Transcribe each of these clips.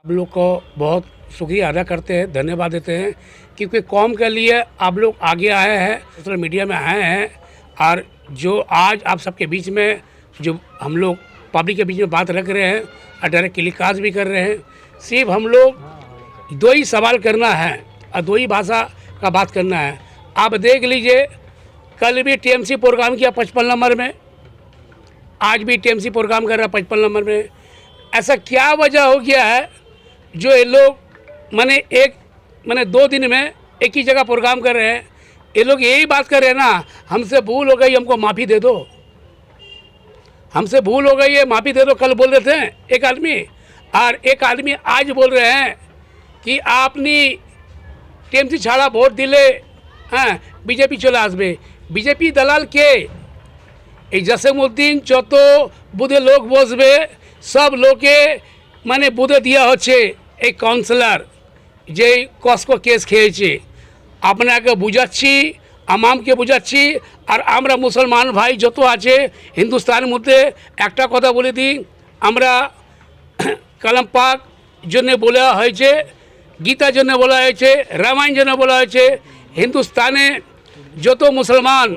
आप लोग को बहुत शुक्रिया अदा करते हैं, धन्यवाद देते हैं, क्योंकि कौम के लिए आप लोग आगे आए हैं, सोशल मीडिया में आए हैं। और जो आज आप सबके बीच में जो हम लोग पब्लिक के बीच में बात रख रहे हैं और डायरेक्ट टेलीकास्ट भी कर रहे हैं, सिर्फ हम लोग दो ही सवाल करना है और दो ही भाषा का बात करना है। आप देख लीजिए, कल भी टीएमसी प्रोग्राम किया 55 नंबर में, आज भी टीएमसी प्रोग्राम कर रहा है 55 नंबर में। ऐसा क्या वजह हो गया है जो ये लोग मैंने 2 दिन में एक ही जगह प्रोग्राम कर रहे हैं? ये लोग यही बात कर रहे हैं ना, हमसे भूल हो गई, हमको माफ़ी दे दो, हमसे भूल हो गई है, माफ़ी दे दो। कल बोल रहे थे एक आदमी, और एक आदमी आज बोल रहे हैं कि आपने टीएमसी छाड़ा भोट दिले, हाँ बीजेपी चले आसबे। बीजेपी दलाल के जसीमुद्दीन যত বুধে লোক বসবে সব লোকে বুধে দেওয়া হচ্ছে এই কাউন্সিলর যে কসকো কেস খেয়েছে। আপনাকে বুঝাচ্ছি, আমামকে বুঝাচ্ছি, আর আমরা মুসলমান ভাই যত আছে হিন্দুস্তানের মধ্যে একটা কথা বলে দিই, আমরা কালাম পাক জন্য বলা হয়েছে, গীতার জন্য বলা হয়েছে, রামায়ণ জন্য বলা হয়েছে। हिंदुस्ताने जो तो मुसलमान,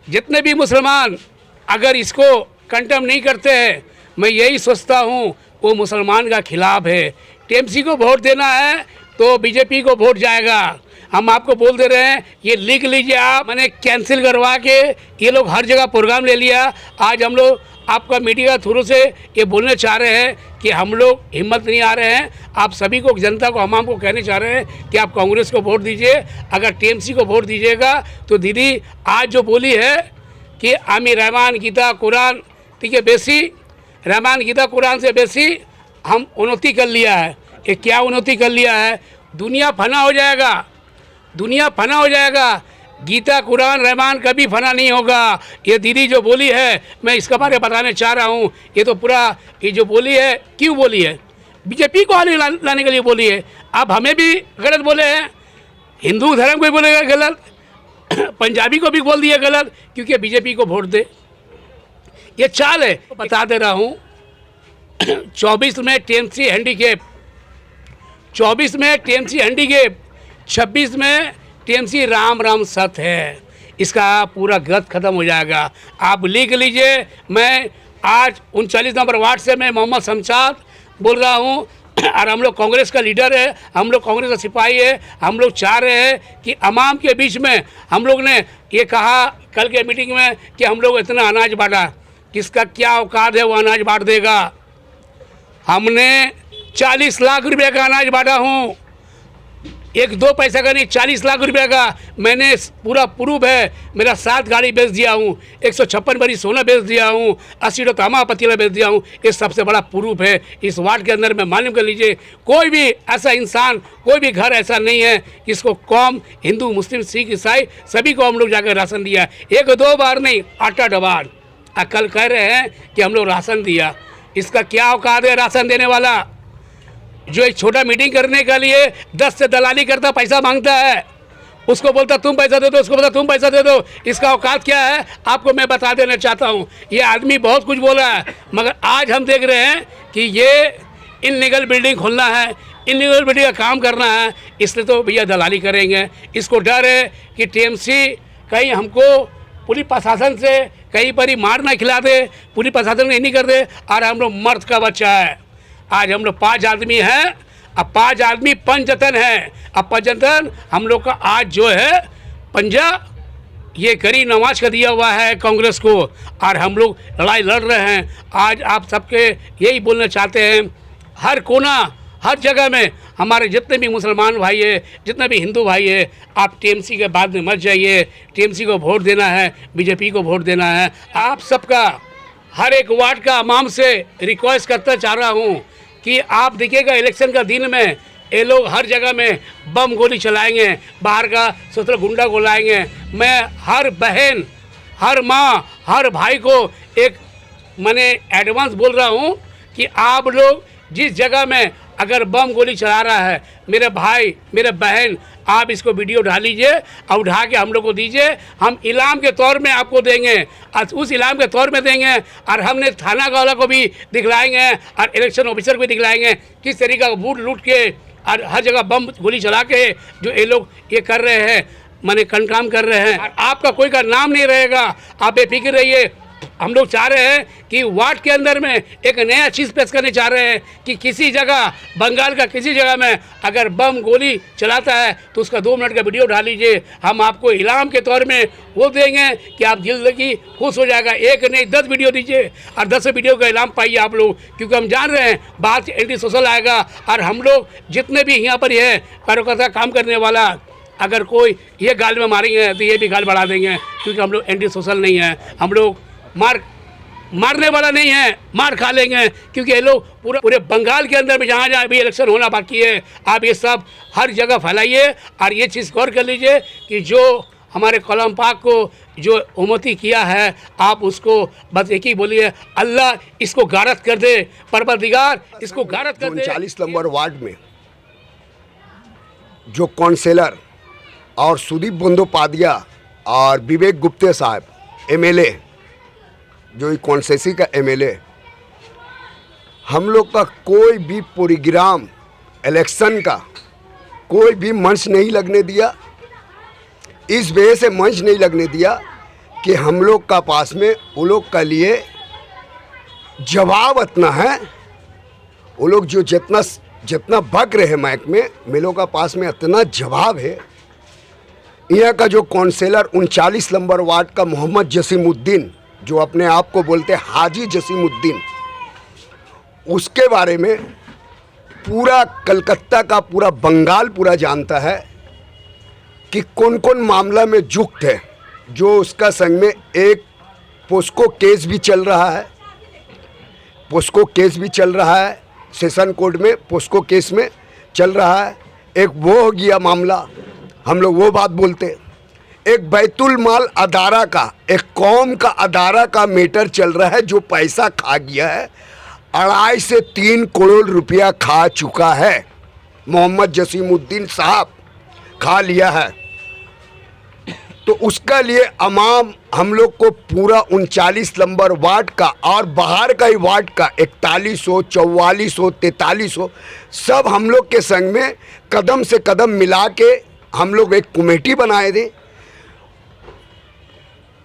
जितने भी मुसलमान अगर इसको कंडेम नहीं करते हैं, मैं यही सोचता हूँ वो मुसलमान का खिलाफ है। टीएमसी को वोट देना है तो बीजेपी को वोट जाएगा। हम आपको बोल दे रहे हैं, ये लिख लीजिए आप। मैंने कैंसिल करवा के ये लोग हर जगह प्रोग्राम ले लिया। आज हम लोग आपका मीडिया के थ्रू से ये बोलने चाह रहे हैं कि हम लोग हिम्मत नहीं आ रहे हैं। आप सभी को, जनता को, हम आपको कहने चाह रहे हैं कि आप कांग्रेस को वोट दीजिए। अगर टीएमसी को वोट दीजिएगा तो दीदी आज जो बोली है कि आमी रहमान गीता कुरान, ठीक है, बेसी रहमान गीता कुरान से बेसी हम उन्नति कर लिया है। ये क्या उन्नति कर लिया है? दुनिया फना हो जाएगा, दुनिया फना हो जाएगा। गीता कुरान रहमान कभी फना नहीं होगा। ये दीदी जो बोली है, मैं इसका बारे में बताने चाह रहा हूँ। ये तो पूरा ये जो बोली है, क्यों बोली है? बीजेपी को आने लाने के लिए बोली है। अब हमें भी गलत बोले हैं, हिंदू धर्म को भी बोलेगा गलत, पंजाबी को भी बोल दिया गलत, क्योंकि बीजेपी को वोट दे। ये चाल है। बता दे रहा हूँ, 24 में टीएमसी हैंडीकेप, 24 में टीएमसी हैंडीकेप, 26 में टीएमसी राम राम सत है। इसका पूरा गत खत्म हो जाएगा। आप लिख लीजिए। मैं आज 39 नंबर वार्ड से मैं मोहम्मद शमशाद बोल रहा हूँ, और हम लोग कांग्रेस का लीडर है, हम लोग कांग्रेस का सिपाही है। हम लोग चाह रहे हैं कि अवाम के बीच में हम लोग ने ये कहा कल के मीटिंग में कि हम लोग इतना अनाज बांटा, किसका क्या औकात है वो अनाज बांट देगा। हमने 40 लाख रुपए का अनाज बांटा हूँ, 1-2 पैसा का नहीं, 40 लाख रुपए का। मैंने पूरा प्रूफ है। मेरा 7 गाड़ी बेच दिया हूँ, 156 भरी सोना बेच दिया हूँ, 80 तामा पतीला बेच दिया हूँ। ये सबसे बड़ा प्रूफ है इस वार्ड के अंदर में। मालूम कर लीजिए, कोई भी ऐसा इंसान, कोई भी घर ऐसा नहीं है जिसको कौम, हिंदू मुस्लिम सिख ईसाई सभी को हम लोग जाकर राशन दिया। 1-2 बार नहीं, 8 बार। कल कह रहे हैं कि हम लोग राशन दिया। इसका क्या औकात है राशन देने वाला? जो एक छोटा मीटिंग करने के लिए 10 से दलाली करता, पैसा मांगता है, उसको बोलता तुम पैसा दे दो, उसको बोलता तुम पैसा दे दो। इसका औकात क्या है आपको मैं बता देना चाहता हूँ। ये आदमी बहुत कुछ बोला है, मगर आज हम देख रहे हैं कि ये इनलीगल बिल्डिंग खोलना है, इनलीगल बिल्डिंग का काम करना है, इसलिए तो भैया दलाली करेंगे। इसको डर है कि टीएमसी कहीं हमको पुलिस प्रशासन से कहीं पर ही मार ना खिला दे, पुलिस प्रशासन नहीं कर दे। और हम लोग मर्द का बच्चा है। आज हम लोग 5 आदमी हैं, अब 5 आदमी पंचतन है। अब पंचतन हम लोग का आज जो है पंजा, ये गरीब नवाज का दिया हुआ है कांग्रेस को, और हम लोग लड़ाई लड़ रहे हैं। आज आप सबके यही बोलना चाहते हैं, हर कोना, हर जगह में हमारे जितने भी मुसलमान भाई है, जितने भी हिंदू भाई है, आप टीएमसी के बाद में मत जाइए। टीएमसी को वोट देना है, बीजेपी को वोट देना है। आप सबका, हर एक वार्ड का अवाम से रिक्वेस्ट करता चाह रहा हूँ कि आप देखिएगा इलेक्शन का दिन में ये लोग हर जगह में बम गोली चलाएंगे, बाहर का सोचो गुंडा को लाएंगे। मैं हर बहन, हर माँ, हर भाई को एक मैंने एडवांस बोल रहा हूँ कि आप लोग जिस जगह में अगर बम गोली चला रहा है, मेरे भाई मेरे बहन, आप इसको वीडियो उठा लीजिए और उठा के हम लोग को दीजिए, हम इनाम के तौर में आपको देंगे, और उस इनाम के तौर में देंगे, और हमने थाना वाला को भी दिखलाएंगे और इलेक्शन ऑफिसर को भी दिखलाएंगे किस तरीका का बूट लूट के और हर जगह बम गोली चला के जो ये लोग ये कर रहे हैं, माने काम कर रहे हैं। और आपका कोई का नाम नहीं रहेगा, आप बेफिक्र रहिए। हम लोग चाह रहे हैं कि वार्ड के अंदर में एक नया चीज़ पेश करने चाह रहे हैं कि किसी जगह, बंगाल का किसी जगह में अगर बम गोली चलाता है तो उसका 2 मिनट का वीडियो उठा लीजिए, हम आपको इनाम के तौर में वो देंगे कि आप जिंदगी खुश हो जाएगा। 1 नहीं 10 वीडियो दीजिए और 10 वीडियो का इनाम पाइए आप लोग, क्योंकि हम जान रहे हैं बात एंटी सोशल आएगा। और हम लोग जितने भी यहाँ पर है कार्यकर्ता काम करने वाला, अगर कोई ये गाल में मारेंगे तो ये भी गाल बढ़ा देंगे, क्योंकि हम लोग एंटी सोशल नहीं है, हम लोग मारने वाला नहीं है, मार खा लेंगे। क्योंकि ये लोग पूरे बंगाल के अंदर में जहाँ जहाँ भी इलेक्शन होना बाकी है, आप ये सब हर जगह फैलाइए। और ये चीज़ गौर कर लीजिए कि जो हमारे कलाम पाक को जो उम्मती किया है, आप उसको बस एक ही बोलिए, अल्लाह इसको गारत कर दे, परवरदिगार इसको गारत कर दे। 39 नंबर वार्ड में जो काउंसिलर और सुदीप बंदोपाध्याय और विवेक गुप्ते साहब MLA, जो कॉन्सेसी का MLA, हम लोग का कोई भी प्रोग्राम इलेक्शन का कोई भी मंच नहीं लगने दिया। इस वजह से मंच नहीं लगने दिया कि हम लोग का पास में वो लोग का लिए जवाब इतना है, वो लोग जो जितना बक रहे माइक में, मेलों का पास में इतना जवाब है। यहाँ का जो काउंसिलर 39 नंबर वार्ड का मोहम्मद जसीमुद्दीन, जो अपने आप को बोलते हाजी जसीमुद्दीन, उसके बारे में पूरा कलकत्ता का पूरा बंगाल पूरा जानता है कि कौन कौन मामला में जुक्त है। जो उसका संग में एक पोस्को केस भी चल रहा है, पोस्को केस भी चल रहा है, सेशन कोर्ट में पोस्को केस में चल रहा है। एक वो हो गया मामला, हम लोग वो बात बोलते। एक बैतुल माल अदारा का, एक कौम का अदारा का मैटर चल रहा है, जो पैसा खा गया है, 2.5 से 3 करोड़ रुपया खा चुका है। मोहम्मद जसीमुद्दीन साहब खा लिया है। तो उसका लिए अमाम हम लोग को पूरा 39 नंबर वार्ड का और बाहर का ही वार्ड का 4100, 4400, 4300 सब हम लोग के संग में कदम से कदम मिला के हम लोग एक कमेटी बनाए थे,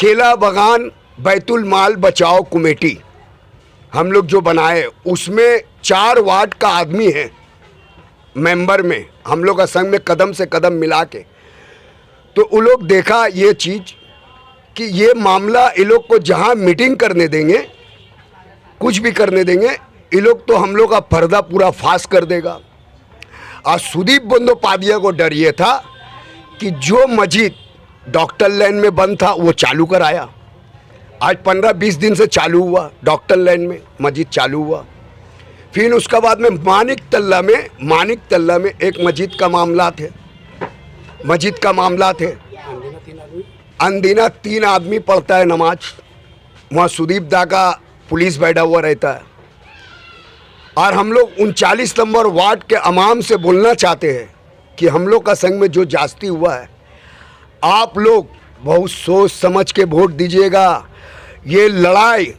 केला बगान बैतुल माल बचाओ कमेटी हम लोग जो बनाए। उसमें 4 वार्ड का आदमी है मेंबर में, हम लोग का संग में कदम से कदम मिला के। तो वो लोग देखा ये चीज़ कि ये मामला ये लोग को जहाँ मीटिंग करने देंगे, कुछ भी करने देंगे, ये लोग तो हम लोग का पर्दा पूरा फाश कर देगा। और सुदीप बंदोपाध्याय को डर ये था कि जो मस्जिद डॉक्टर लाइन में बंद था वो चालू कराया। आज 15-20 दिन से चालू हुआ, डॉक्टर लाइन में मस्जिद चालू हुआ। फिर उसके बाद में मानिक तल्ला में एक मस्जिद का मामला थे। अंदीना 3 आदमी पढ़ता है नमाज, वहाँ सुदीप दा का पुलिस बैठा हुआ रहता है। और हम लोग 39 नंबर वार्ड के अमाम से बोलना चाहते हैं कि हम लोग का संग में जो जास्ती हुआ है, आप लोग बहुत सोच समझ के वोट दीजिएगा। ये लड़ाई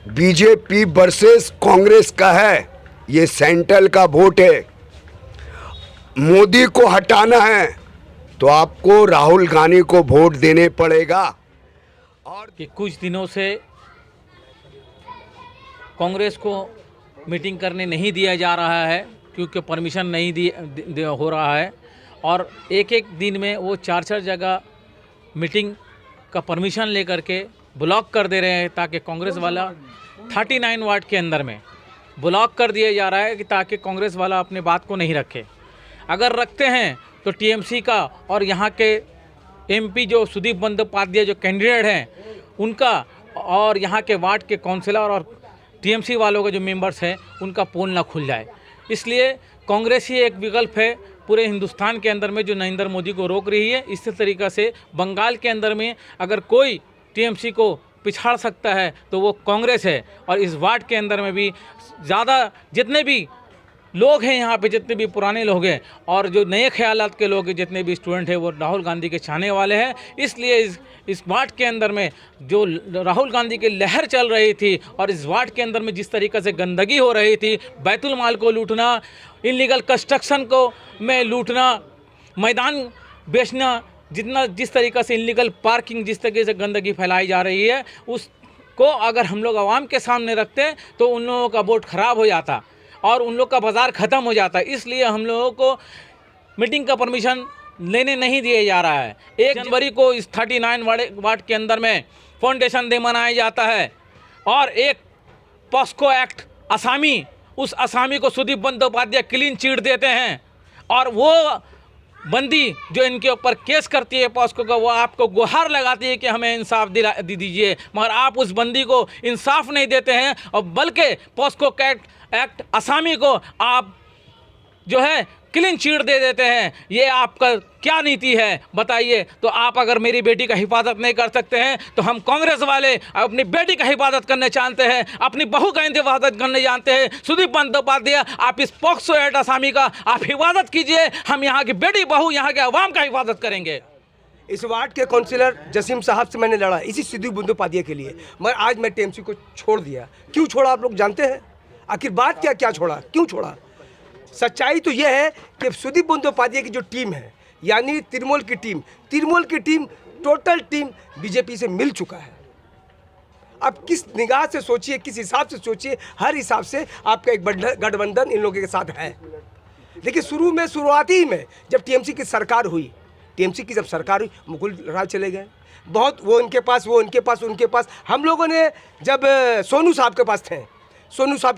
बीजेपी वर्सेस कांग्रेस का है, ये सेंट्रल का वोट है। मोदी को हटाना है तो आपको राहुल गांधी को वोट देने पड़ेगा। और कि कुछ दिनों से कांग्रेस को मीटिंग करने नहीं दिया जा रहा है, क्योंकि परमिशन नहीं हो रहा है, और एक दिन में वो 4 जगह मीटिंग का परमिशन लेकर के ब्लॉक कर दे रहे हैं, ताकि कांग्रेस वाला 39 वार्ड के अंदर में ब्लॉक कर दिया जा रहा है कि ताकि कांग्रेस वाला अपने बात को नहीं रखे। अगर रखते हैं तो टीएमसी का और यहाँ के एमपी जो सुदीप बंदोपाध्याय जो कैंडिडेट हैं उनका, और यहाँ के वार्ड के काउंसिलर और टीएमसी वालों के जो मेंबर्स हैं उनका पोल ना खुल जाए। इसलिए कांग्रेस ही एक विकल्प है पूरे हिंदुस्तान के अंदर में जो नरेंद्र मोदी को रोक रही है। इसी तरीक़ा से बंगाल के अंदर में अगर कोई टीएमसी को पिछाड़ सकता है तो वो कांग्रेस है। और इस वार्ड के अंदर में भी ज़्यादा जितने भी लोग हैं यहाँ पे, जितने भी पुराने लोग हैं और जो नए ख्यालात के लोग हैं, जितने भी स्टूडेंट हैं, वो राहुल गांधी के चाहने वाले हैं। इसलिए इस वार्ड के अंदर में जो राहुल गांधी की लहर चल रही थी और इस वार्ड के अंदर में जिस तरीक़े से गंदगी हो रही थी, बैतुल माल को लूटना, इलीगल कंस्ट्रक्शन को में लूटना, मैदान बेचना, जिस तरीक़े से इलीगल पार्किंग, जिस तरीके से गंदगी फैलाई जा रही है, उसको अगर हम लोग आवाम के सामने रखते हैं तो उन लोगों का वोट ख़राब हो जाता और उन लोग का बाज़ार ख़त्म हो जाता है। इसलिए हम लोगों को मीटिंग का परमिशन लेने नहीं दिया जा रहा है। 1 जनवरी को इस 39 वार्ड के अंदर में फाउंडेशन डे मनाया जाता है और एक पॉस्को एक्ट असामी, उस असामी को सुदीप बंदोपाध्याय क्लीन चिट देते हैं और वो बंदी जो इनके ऊपर केस करती है पॉस्को का, वो आपको गुहार लगाती है कि हमें इंसाफ दीजिए, मगर आप उस बंदी को इंसाफ नहीं देते हैं और बल्कि पॉस्को एक्ट असामी को आप जो है क्लीन चिट दे देते हैं। ये आपका क्या नीति है बताइए। तो आप अगर मेरी बेटी का हिफाजत नहीं कर सकते हैं तो हम कांग्रेस वाले अपनी बेटी का हिफाजत करने जानते हैं, अपनी बहू का हिफाजत करने जानते हैं। सुदीप बंदोपाध्याय, आप इस पॉक्सो एक्ट असामी का आप हिफाजत कीजिए, हम यहाँ की बेटी बहू, यहाँ के अवाम का हिफाजत करेंगे। इस वार्ड के काउंसिलर जसीम साहब से मैंने लड़ा इसी सुदीप बंदोपाध्याय के लिए, मगर आज मैं टीएमसी को छोड़ दिया। क्यों छोड़ा आप लोग जानते हैं? आखिर बात क्या छोड़ा, क्यों छोड़ा? सच्चाई तो यह है कि सुदीप बंदोपाध्याय की जो टीम है, यानी तृणमूल की टीम टोटल टीम बीजेपी से मिल चुका है। अब किस निगाह से सोचिए, किस हिसाब से सोचिए, हर हिसाब से आपका एक गठबंधन इन लोगों के साथ है। लेकिन शुरुआती में जब टीएमसी की सरकार हुई, मुकुल राय चले गए, बहुत वो उनके पास। हम लोगों ने जब सोनू साहब के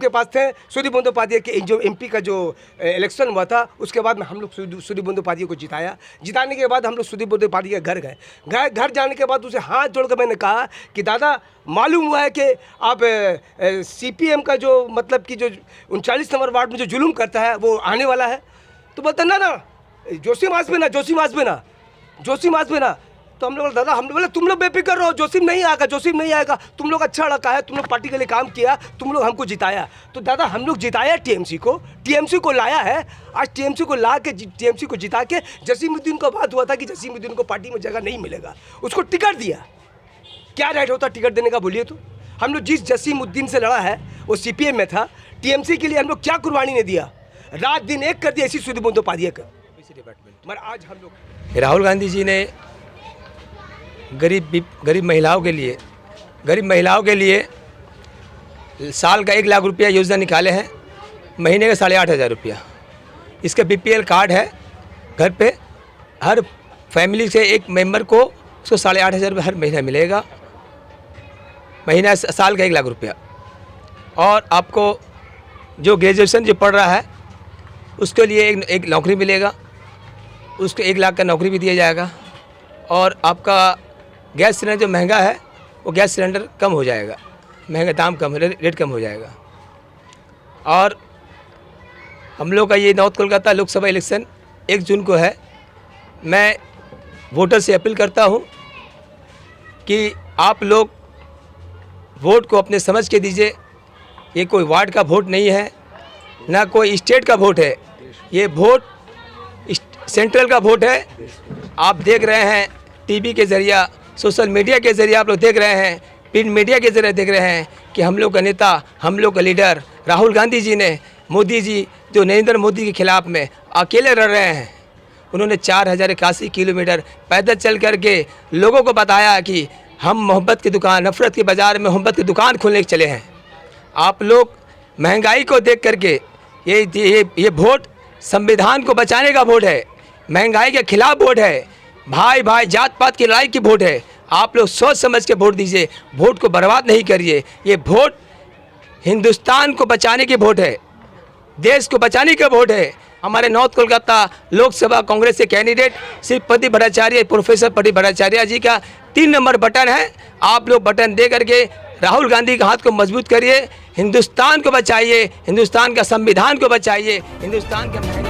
पास थे, सुदीप बंदोपाध्याय के जो एमपी का जो इलेक्शन हुआ था, उसके बाद में हम लोग सुदीप बंदोपाध्याय को जिताने के बाद हम लोग सुदीप बंदोपाध्याय के घर गए। घर जाने के बाद उसे हाथ जोड़कर मैंने कहा कि दादा, मालूम हुआ है कि आप सीपीएम का जो मतलब कि जो 39 नंबर वार्ड में जो जुलूम करता है वो आने वाला है। तो बोलता ना जोशीम आज में ना। तो हम लोग दादा, हम लोग बोले तुम लोग बेफिक्र रहो, जोशीम नहीं आएगा, तुम लोग अच्छा लगा है, तुम लोग पार्टी के लिए काम किया, तुम लोग हमको जिताया। तो दादा, हम लोग जिताया टीएमसी को लाया है। आज टीएमसी को ला के टीएमसी को जिता के जसीमुद्दीन को बात हुआ था कि जसीमुद्दीन को पार्टी में जगह नहीं मिलेगा, उसको टिकट दिया। क्या राइट होता टिकट देने का, बोलिए तो? हम लोग जिस जसीमुद्दीन से लड़ा है वो सीपीएम में था। टीएमसी के लिए हम लोग क्या कुर्बानी ने दिया, रात दिन एक कर दिया इसी सुदीप बंदोपाध्याय का। मगर आज हम लोग, राहुल गांधी जी ने गरीब महिलाओं के लिए साल का 1 लाख रुपया योजना निकाले हैं, महीने का 8,500 रुपया। इसका बीपीएल कार्ड है, घर पे हर फैमिली से एक मेंबर को उसको 8,500 रुपये हर महीना मिलेगा, महीना साल का 1 लाख रुपया। और आपको जो ग्रेजुएशन जो पढ़ रहा है उसके लिए एक नौकरी मिलेगा, उसको 1 लाख का नौकरी भी दिया जाएगा। और आपका गैस सिलेंडर जो महंगा है वो गैस सिलेंडर कम हो जाएगा, महंगा दाम कम, रेट कम हो जाएगा। और हम लोग का ये नॉर्थ कोलकाता लोकसभा इलेक्शन 1 जून को है। मैं वोटर से अपील करता हूँ कि आप लोग वोट को अपने समझ के दीजिए। ये कोई वार्ड का वोट नहीं है, ना कोई स्टेट का वोट है, ये वोट सेंट्रल का वोट है। आप देख रहे हैं टीवी के ज़रिया, सोशल मीडिया के ज़रिए आप लोग देख रहे हैं, प्रिंट मीडिया के ज़रिए देख रहे हैं कि हम लोग का नेता, हम लोग का लीडर राहुल गांधी जी ने, मोदी जी जो नरेंद्र मोदी के खिलाफ में अकेले लड़ रहे हैं, उन्होंने 4081 किलोमीटर पैदल चल करके लोगों को बताया कि हम मोहब्बत की दुकान, नफ़रत के बाज़ार में मोहब्बत की दुकान खोलने के चले हैं। आप लोग महंगाई को देख करके ये वोट संविधान को बचाने का वोट है, महंगाई के खिलाफ वोट है, भाई जात पात की लड़ाई की वोट है। आप लोग सोच समझ के वोट दीजिए, वोट को बर्बाद नहीं करिए। ये वोट हिंदुस्तान को बचाने की वोट है, देश को बचाने का वोट है। हमारे नॉर्थ कोलकाता लोकसभा कांग्रेस के कैंडिडेट श्री पति भट्टाचार्य, प्रोफेसर पति भट्टाचार्य जी का 3 नंबर बटन है। आप लोग बटन दे करके राहुल गांधी के हाथ को मजबूत करिए, हिंदुस्तान को बचाइए, हिंदुस्तान का संविधान को बचाइए, हिंदुस्तान के